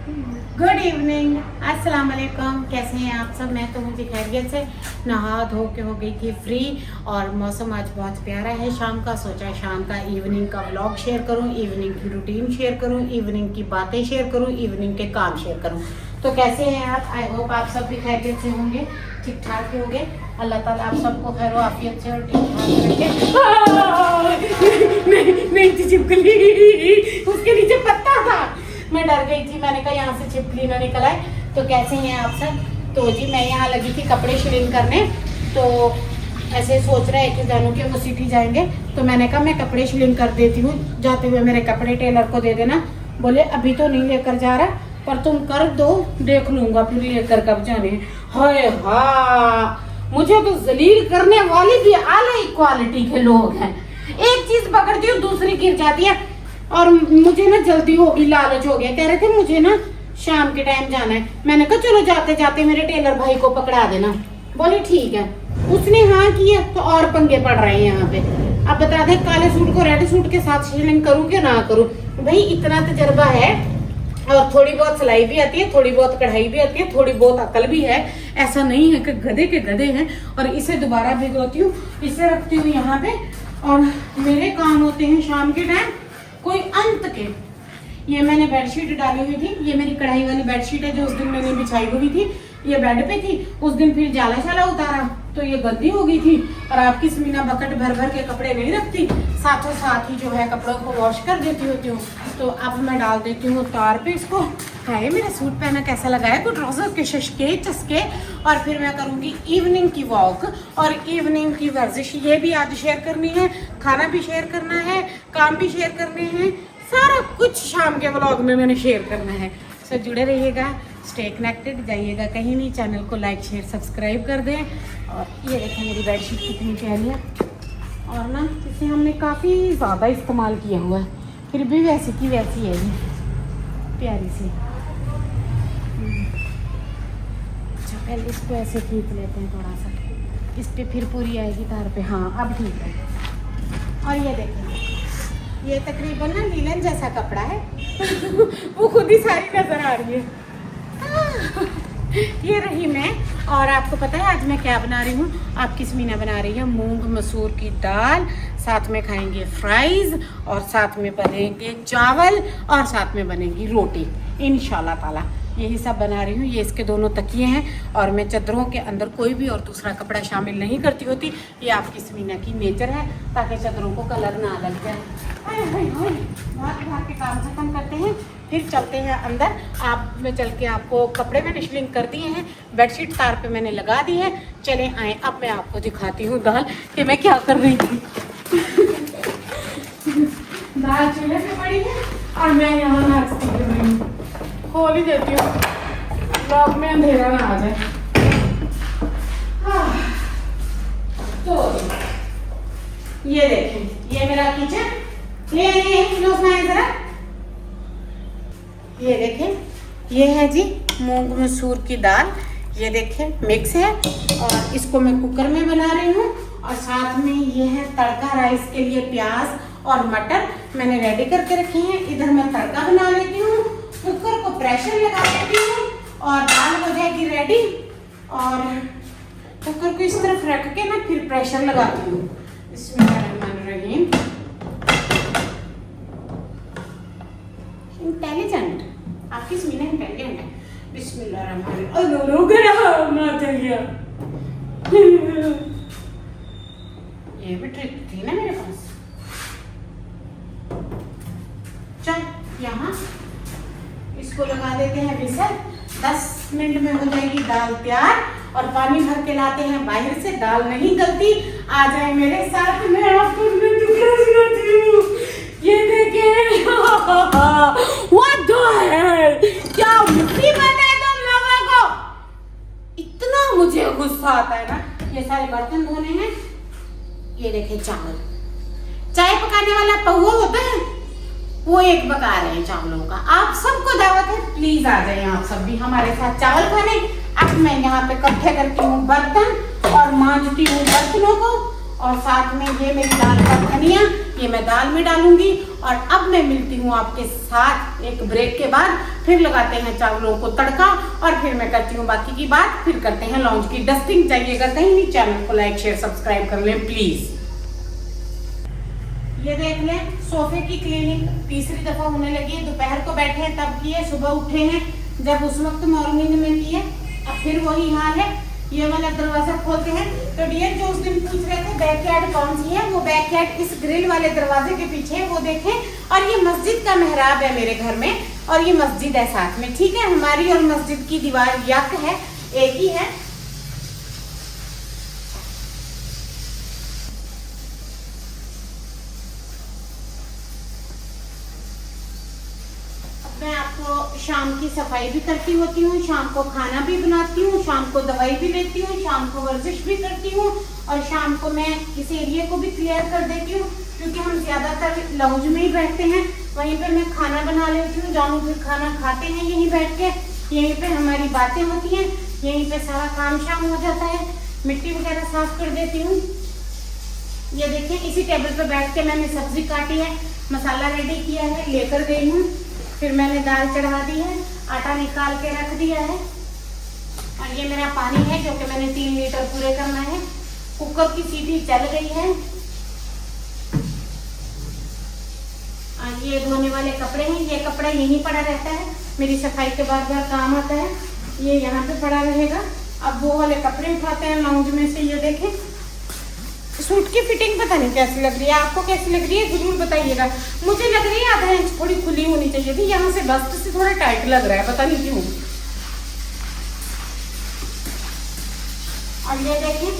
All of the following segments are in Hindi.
गुड इवनिंग, अस्सलाम वालेकुम। कैसे हैं आप सब? मैं तो मुझे खैरियत से नहा धो के हो गई थी फ्री और मौसम आज बहुत प्यारा है शाम का। सोचा शाम का इवनिंग का व्लॉग शेयर करूं, इवनिंग की रूटीन शेयर करूं, इवनिंग की बातें शेयर करूं, इवनिंग के काम शेयर करूं। तो कैसे हैं आप? आई होप आप सब भी खैरियत से होंगे, ठीक ठाक होंगे। अल्लाह ताला आप सबको खैर आफियत से और ठीक ठाक रखे। नहीं चिपकली, उसके नीचे पत्ता था, मैं डर गई थी। मैंने कहा यहाँ से छिपकली ना निकल आए। तो कैसे हैं आप सब? तो जी मैं यहाँ लगी थी कपड़े शिलिंग करने। तो ऐसे सोच रहे हैं कि जानू के वो सिटी जाएंगे, तो मैंने कहा मैं कपड़े शिलिंग कर देती हूँ, जाते हुए मेरे कपड़े टेलर को दे देना। बोले अभी तो नहीं लेकर जा रहा, पर तुम कर दो, देख लूंगा फिर लेकर कब जाने। हाय हाँ, मुझे तो जलील करने वाले भी आला क्वालिटी के लोग हैं। एक चीज पकड़ती हूँ दूसरी गिर जाती है। और मुझे ना जल्दी होगी, लालच हो गया। कह रहे थे मुझे ना शाम के टाइम जाना है। मैंने कहा चलो जाते जाते मेरे टेलर भाई को पकड़ा देना। बोले ठीक है। उसने हाँ किया तो और पंगे पड़ रहे हैं यहाँ पे। अब बता दे काले सूट को रेड सूट के साथ शिलिंग करूँ कि ना करूँ? भाई इतना तजर्बा है और थोड़ी बहुत सिलाई भी आती है, थोड़ी बहुत कढ़ाई भी आती है, थोड़ी बहुत अकल भी है। ऐसा नहीं है कि गधे के गधे हैं। और इसे दोबारा भिगोती हूँ, इसे रखती हूँ यहाँ पे और मेरे काम होते हैं शाम के टाइम कोई अंत के। ये मैंने बेडशीट डाली हुई थी, ये मेरी कढ़ाई वाली बेडशीट है जो उस दिन मैंने बिछाई हुई थी। ये बेड पे थी, उस दिन फिर जाला शाला उतारा तो ये गंदी हो गई थी। और आपकी समीना बकेट भर भर के कपड़े नहीं रखती, साथों साथ ही जो है कपड़ों को वॉश कर देती होती हूँ। तो अब मैं डाल देती हूँ तार पे इसको। है मेरा सूट पहना कैसा लगा है? कुछ ट्राउजर के शशके चस्के। और फिर मैं करूँगी इवनिंग की वॉक और इवनिंग की वर्जिश। ये भी आज शेयर करनी है, खाना भी शेयर करना है, काम भी शेयर करने हैं, सारा कुछ शाम के व्लॉग में मैंने शेयर करना है। सो जुड़े रहिएगा, स्टे कनेक्टेड, जाइएगा कहीं नहीं। चैनल को लाइक शेयर सब्सक्राइब कर दें। और ये देखें मेरी बेडशीट कितनी प्यारी है। और ना इसे हमने काफ़ी ज़्यादा इस्तेमाल किया हुआ है, फिर भी वैसी की वैसी है ये प्यारी सी। अच्छा पहले इसको ऐसे खींच लेते हैं थोड़ा सा, इस पर फिर पूरी आएगी तार पे। हाँ अब ठीक है। और ये देखें, ये तकरीबन ना लीलन जैसा कपड़ा है। वो खुद ही सारी नजर आ रही है। ये रही मैं। और आपको पता है आज मैं क्या बना रही हूँ? आपकी समीना बना रही है मूंग मसूर की दाल, साथ में खाएंगे फ्राइज और साथ में बनेंगे चावल और साथ में बनेगी रोटी इंशाल्लाह ताला। यही सब बना रही हूँ। ये इसके दोनों तकिए हैं और मैं चादरों के अंदर कोई भी और दूसरा कपड़ा शामिल नहीं करती होती। ये आपकी समीना की नेचर है, ताकि चादरों को कलर ना लग जाए। भाग के काम खत्म करते हैं, फिर चलते हैं अंदर। आप में चल के आपको कपड़े मैंने शिलिंग कर दिए हैं, बेडशीट तार पे मैंने लगा दी है। चले आए, अब मैं आपको दिखाती हूँ दाल कि मैं क्या कर रही थी। दाल चूल्हे पे पड़ी है और मैं यहाँ नाचती हूँ। खोल ही देती हूँ, ब्लॉग में अंधेरा ना आ जाए। हाँ। तो ये देखें, ये मेरा किचन। ले जरा, ये देखें, ये है जी मूंग मसूर की दाल। ये देखें मिक्स है और इसको मैं कुकर में बना रही हूँ। और साथ में ये है तड़का राइस के लिए प्याज और मटर मैंने रेडी करके रखे हैं। इधर मैं तड़का बना लेती हूँ, कुकर को प्रेशर लगा देती हूँ और दाल हो जाएगी रेडी। और कुकर को इस तरफ रख के ना फिर प्रेशर लगाती हूँ। बिस्मिल्लाहिर्रहमानिर्रहीम। इंटेलिजेंट, आपकी समीना इंटेलिजेंट है। बिस्मिल्लाहिर्रहमानिर्रहीम। ये भी ट्रिक थी ना मेरे पास। चल यहाँ इसको लगा देते हैं विसल। 10 मिनट में हो जाएगी दाल तैयार। और पानी भर के लाते हैं बाहर से, दाल नहीं गलती। आ जाए मेरे साथ, मैं आपको ये देखें। What the hell? क्या मुसीबत है तुम लोगों को? इतना मुझे गुस्सा आता है ना। ये सारे बर्तन धोने हैं। ये देखें चावल, चाय पकाने वाला पहुआ होता है वो एक पका रहे हैं चावलों का। आप सबको दावत है, प्लीज आ जाए आप सब भी हमारे साथ चावल खाने। अब मैं यहाँ पे इकट्ठे करती हूँ बर्तन और मांजती हूँ बर्तनों को। और साथ में ये मेरी दाल का धनिया, ये मैं दाल में डालूंगी। और अब मैं मिलती हूँ आपके साथ एक ब्रेक के बाद। फिर लगाते हैं चावलों को तड़का और फिर मैं करती हूँ बाकी की बात। फिर करते हैं लॉन्च की डस्टिंग। चाहिएगा कहीं नहीं, चैनल को लाइक शेयर सब्सक्राइब कर लें प्लीज। ये देख लें, सोफे की क्लीनिंग तीसरी दफा होने लगी है। दोपहर को बैठे हैं तब किए, सुबह उठे हैं जब उस वक्त मॉर्निंग में किए, अब फिर वही हाल है। ये वाला दरवाजा खोलते हैं तो डियर जो उस दिन पूछ रहे थे बैकयार्ड कौन सी है, वो बैकयार्ड इस ग्रिल वाले दरवाजे के पीछे है, वो देखें। और ये मस्जिद का मेहराब है मेरे घर में और ये मस्जिद है साथ में, ठीक है। हमारी और मस्जिद की दीवार यक है, एक ही है। मैं आपको शाम की सफाई भी करती होती हूँ, शाम को खाना भी बनाती हूँ, शाम को दवाई भी लेती हूँ, शाम को वर्जिश भी करती हूँ और शाम को मैं इस एरिया को भी क्लियर कर देती हूँ क्योंकि हम ज्यादातर लाउंज में ही बैठते हैं। वहीं पे मैं खाना बना लेती हूँ, जानू फिर खाना खाते हैं यहीं बैठ के, यहीं पे हमारी बातें होती हैं, यहीं पे सारा काम शाम हो जाता है। मिट्टी वगैरह साफ कर देती हूँ। ये देखिए इसी टेबल पे बैठ के मैंने सब्जी काटी है, मसाला रेडी किया है, लेकर गई हूँ। फिर मैंने दाल चढ़ा दी है, आटा निकाल के रख दिया है और ये मेरा पानी है जो कि मैंने 3 लीटर पूरे करना है। कुकर की सीटी चल गई है और ये धोने वाले कपड़े हैं, ये कपड़ा यहीं पड़ा रहता है, मेरी सफाई के बार बार काम आता है, ये यहाँ पे पड़ा रहेगा। अब वो वाले कपड़े उठाते हैं लाउंज में से। ये देखें सूट की फिटिंग पता नहीं कैसी लग रही है, आपको कैसी लग रही है जरूर बताइएगा। मुझे लग रही है आधा इंच थोड़ी खुली होनी चाहिए थी, यहाँ से बस्ट से थोड़ा टाइट लग रहा है, पता नहीं क्यों। और ये देखें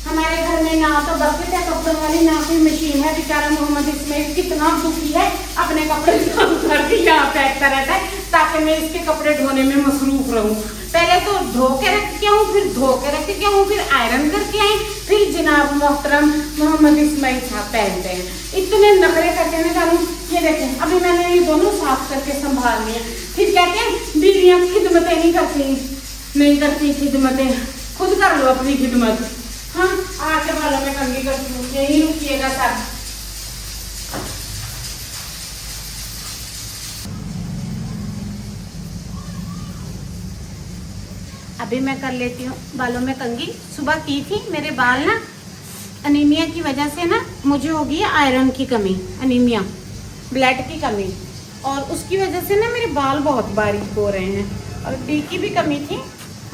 हमारे घर में ना तो बकेट है कपड़ों वाली, ना कोई मशीन है। बेचारा मोहम्मद इसमें कितना दुखी है, अपने कपड़े करके यहाँ फेंकता रहता है ताकि मैं इसके कपड़े धोने में मसरूफ रहूं। पहले तो धो के रख के आऊँ, फिर धो के रख के आऊँ, फिर आयरन करके आए, फिर जनाब मोहतरम मोहम्मद इस्माइल साहब पहनते हैं। इतने नखरे करके मैं डालूं। ये देखें अभी मैंने ये दोनों साफ करके संभाल लिया। फिर कहते हैं बीवियां खिदमतें नहीं करती खिदमतें, खुद कर लो अपनी खिदमत। हाँ आके बालों में कंघी करती हूँ, यही रुकिएगा सब। अभी मैं कर लेती हूँ बालों में कंघी। सुबह की थी, मेरे बाल ना अनीमिया की वजह से ना मुझे हो गई आयरन की कमी, अनीमिया ब्लड की कमी, और उसकी वजह से ना मेरे बाल बहुत बारीक हो रहे हैं और डी की भी कमी थी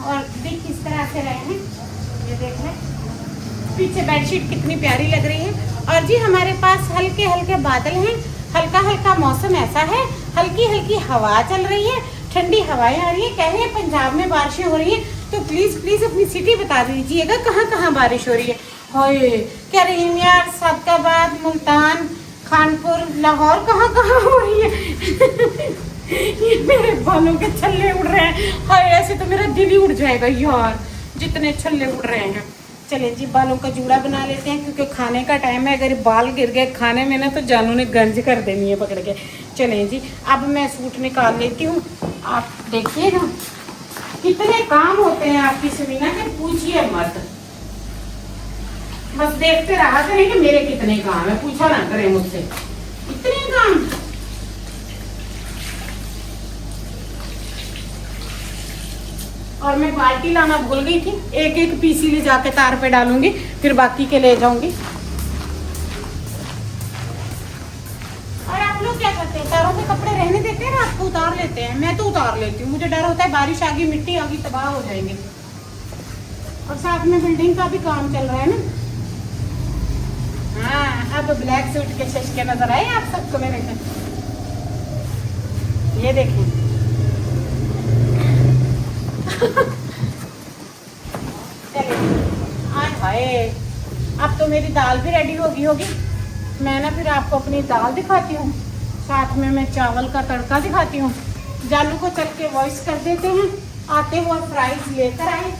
और डी किस तरह से रहे हैं। ये देख लें पीछे बेडशीट कितनी प्यारी लग रही है। और जी हमारे पास हल्के हल्के बादल हैं, हल्का हल्का मौसम ऐसा है, हल्की हल्की हवा चल रही है, ठंडी हवाएं आ रही है। कह रहे हैं पंजाब में बारिशें हो रही हैं, तो प्लीज प्लीज अपनी सिटी बता दीजिएगा कहाँ कहाँ बारिश हो रही है। हाय कह रही हूँ यार सादकाबाद, मुल्तान, खानपुर, लाहौर कहाँ कहाँ हो रही है। ये मेरे बालों के छल्ले उड़ रहे हैं। हाय ऐसे तो मेरा दिल ही उड़ जाएगा यार, जितने छल्ले उड़ रहे हैं। चलें जी बालों का जूड़ा बना लेते हैं क्योंकि खाने का टाइम है। अगर बाल गिर गए खाने में ना तो जानू ने गंज कर देनी है पकड़ के। चलें जी अब मैं सूट निकाल लेती हूँ। आप देखिए ना कितने काम होते हैं आपकी समीना के, पूछिए मत, बस देखते रहा करें कि मेरे कितने काम है, पूछा ना करें मुझसे इतने काम। और मैं बाल्टी लाना भूल गई थी, एक एक पीसी ले जाके तार पे डालूंगी, फिर बाकी के ले जाऊंगी। और आप लोग क्या करते हैं, तारों पे कपड़े रहने देते हैं, रात को उतार लेते हैं? मैं तो उतार लेती हूँ, मुझे डर होता है बारिश आ गई, मिट्टी आ गई, तबाह हो जाएंगे। और साथ में बिल्डिंग का भी काम चल रहा है ना। हाँ अब ब्लैक सूट के शशके नजर आए आप सबको मेरे घर। ये देखें हाय अब तो मेरी दाल भी रेडी होगी मैं ना फिर आपको अपनी दाल दिखाती हूँ, साथ में मैं चावल का तड़का दिखाती हूँ। जालू को चल के वॉइस कर देते हैं। आते हुए फ्राइज लेकर आए,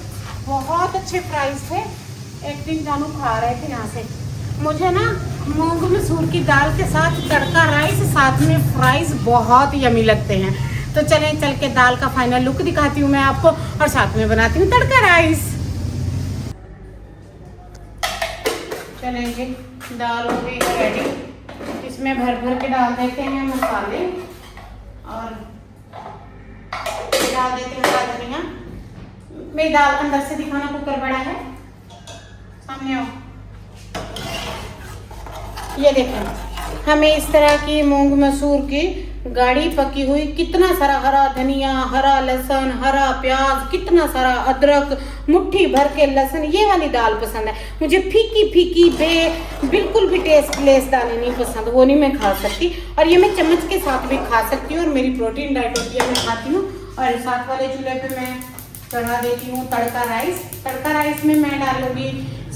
बहुत अच्छे फ्राइज थे। एक दिन जानू खा रहे थे यहाँ से। मुझे ना मूंग मसूर की दाल के साथ तड़का राइस, साथ में फ्राइज बहुत यमी लगते हैं। तो चलें चल के दाल का फाइनल लुक दिखाती हूँ मैं आपको और साथ में बनाती हूँ तड़का राइस। चलेंगे दाल हो गई है रेडी, इसमें भर भर के डाल देते हैं मसाले और डाल देते हैं हरा धनिया। मेरी दाल अंदर से दिखाना, कुकर बड़ा है, सामने आओ। ये देखें, हमें इस तरह की मूंग मसूर की गाढ़ी पकी हुई, कितना सारा हरा धनिया, हरा लहसुन, हरा प्याज, कितना सारा अदरक, मुट्ठी भर के लहसुन, ये वाली दाल पसंद है मुझे। फीकी फीकी बिल्कुल भी टेस्टलेस दालें नहीं पसंद, वो नहीं मैं खा सकती। और ये मैं चम्मच के साथ भी खा सकती हूँ और मेरी प्रोटीन डाइट होती है, मैं खाती हूँ। और साथ वाले चूल्हे पे मैं चढ़ा देती हूँ तड़का राइस। तड़का राइस में मैं डालूंगी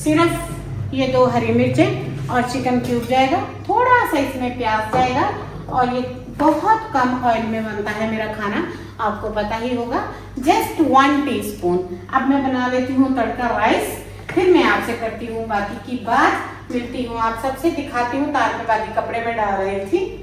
सिर्फ ये 2 हरी मिर्चें और चिकन क्यूब जाएगा, थोड़ा सा इसमें प्याज जाएगा और ये बहुत कम ऑयल में बनता है मेरा खाना, आपको पता ही होगा, जस्ट 1 टीस्पून। अब मैं बना लेती हूँ तड़का राइस, फिर मैं आपसे करती हूँ बाकी की बात। मिलती हूँ आप सबसे, दिखाती हूँ तार पे बाकी कपड़े में डाल रही थी।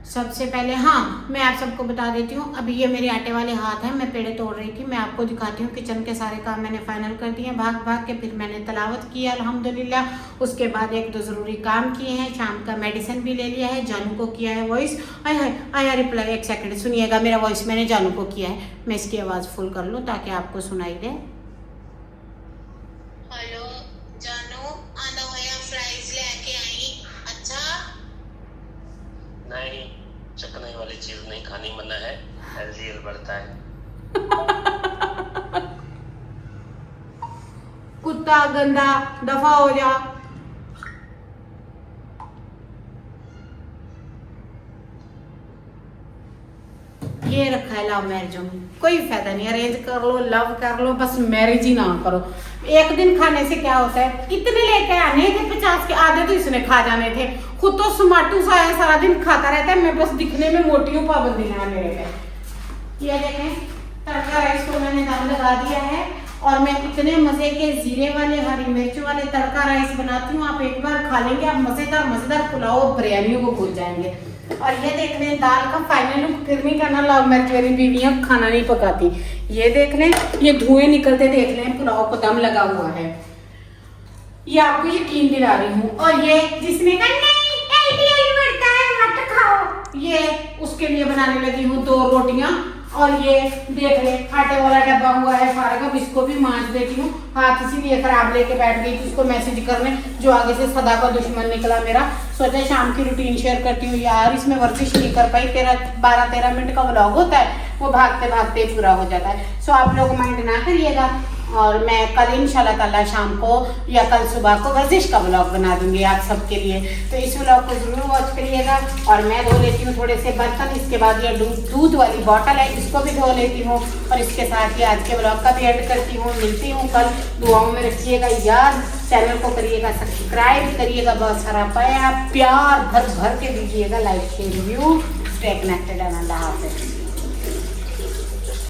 सबसे पहले मैं आप सबको बता देती हूँ, अभी ये मेरे आटे वाले हाथ हैं, मैं पेड़े तोड़ रही थी। मैं आपको दिखाती हूँ किचन के सारे काम मैंने फाइनल कर दिए भाग भाग के। फिर मैंने तलावत की अल्हम्दुलिल्लाह। उसके बाद 1-2 ज़रूरी काम किए हैं, शाम का मेडिसिन भी ले लिया है, जानू को किया है वॉइस। आया रिप्लाई, 1 सेकंड सुनिएगा, मेरा वॉइस मैंने जानू को किया है। मैं इसकी आवाज़ फुल कर लूँ ताकि आपको सुनाई दे। हेलो जानू, आंदा होया फ्राइज लेके आई? अच्छा नहीं, चखने वाली चीज नहीं खानी मना है, एलडीएल बढ़ता है। कुत्ता गंदा, दफा हो जा। ये रखा है लव मैरिज में, कोई फायदा नहीं। अरेंज कर लो, लव कर लो, बस मैरिज ही ना करो। एक दिन खाने से क्या होता है, इतने लेके आने थे 50 के, आधे तो इसने खा जाने थे। खुद तो सुमाटू सा है, सारा दिन खाता रहता है, मैं बस दिखने में मोटी हूँ, पाबंदी है मेरे पे। ये देखें, तड़का राइस को मैंने दम लगा दिया है और मैं इतने मजे के जीरे वाले, हरी मिर्च वाले तड़का राइस बनाती हूँ, आप एक बार खा लेंगे, आप मजेदार पुलाव बिरयानियों को भूल जाएंगे। और ये देख लें दाल का फाइनल लुक, फिर भी करना लव मैरिज मेरी बीवियां खाना नहीं पकाती। ये देख लें, ये धुएं निकलते देख लें, पुलाव को दम लगा हुआ है, ये आपको यकीन दिला रही हूँ। और ये जिसने कहा नहीं एलडीएल बढ़ता है मत खाओ, ये उसके लिए बनाने लगी हूँ 2 रोटियां। और ये देख ले, आटे वाला डब्बा हुआ है फारग, अब इसको भी मांज देती हूँ। हाथ इसीलिए खराब लेके बैठ गई थी उसको मैसेज करने, जो आगे से सदा का दुश्मन निकला मेरा। सोचा शाम की रूटीन शेयर करती हूँ यार, इसमें वर्जिश नहीं कर पाई। 12-13 मिनट का व्लॉग होता है, वो भागते भागते पूरा हो जाता है। सो आप लोग माइंड ना करिएगा। और मैं कल इंशाल्लाह ताला शाम को या कल सुबह को वर्जिश का व्लॉग बना दूंगी आप सबके लिए, तो इस व्लॉग को जरूर वॉच करिएगा। और मैं धो लेती हूँ थोड़े से बर्तन, इसके बाद ये दूध वाली बॉटल है, इसको भी धो लेती हूँ। और इसके साथ ही आज के व्लॉग का भी एंड करती हूँ। मिलती हूँ कल, दुआओं में रखिएगा याद, चैनल को करिएगा सब्सक्राइब, करिएगा बहुत सारा प्यार भर भर के दीजिएगा, like share review. Stay connected and अल्लाह हाफ़िज़।